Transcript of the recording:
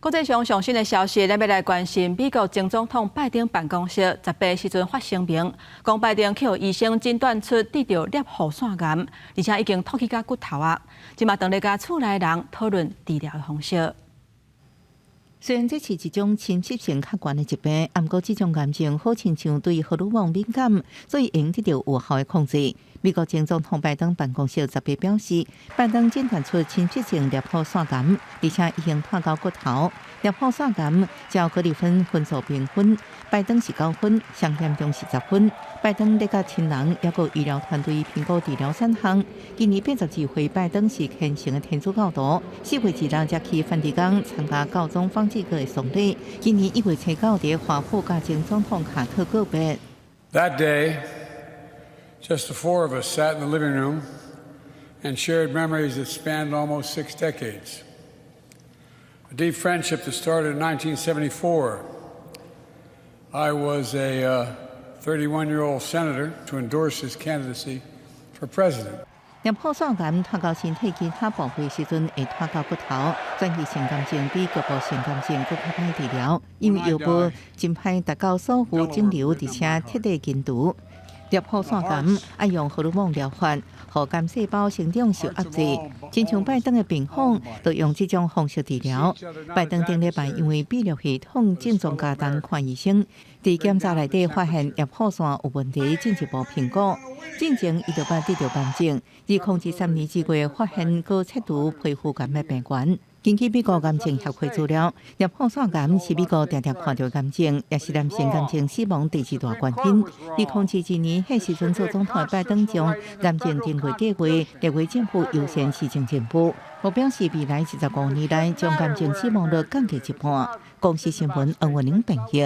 国际上上新的消息，咱要来关心美国前总统拜登办公室18时阵发声明，讲拜登去互医生诊断出得着裂喉腺癌，而且已经脱去到骨头啊。即马当咧甲厝内人讨论治疗的方式。虽然这是一种侵袭性较悬的疾病，不过这种癌症好亲像对荷尔蒙敏感，所以用得到有效的控制。美国前总统拜登办公室18表示，拜登诊断出侵袭性裂喉腺癌，而且已经脱到骨头。裂喉腺癌照格里芬分数评分，拜登是9分，上严重是10分。拜登咧甲亲人也有医疗团队评估治疗3项。今年82岁，拜登是虔诚的天主教徒，4月1日才去梵蒂冈参加教宗方济各的丧礼。今年1月7日伫华府甲前总统卡特告别。That day, just the four of us sat in the living room and shared memories that spanned almost 6 decades. A deep friendship that started in 1974. I was a 31-year-old senator to endorse his candidacy for president. 裂喉腺癌脱到身体其他部位时阵，会脱到骨头。转移性癌症比局部性癌症更较歹治疗，因为药物真歹达到所有肿瘤，而且彻底根除。裂喉腺癌爱用荷尔蒙疗法，让癌细胞生长受压制。亲像拜登的病房，就用这种方式治疗。拜登顶礼拜因为泌尿系统症状加重看医生，在检查内底发现裂喉腺有问题，进一步评估。进前伊就捌得到癌症，2003年2月发现高切除皮肤癌的病原。根据美国癌症协会资料，裂喉腺癌是美国常常看到癌症，也是男性癌症死亡第2大原因。2007年，迄时阵做总统的拜登将癌症定位计划列为政府优先施政政府，目标是未来15年内将癌症死亡率降低一半。公司新闻，恩文玲编译。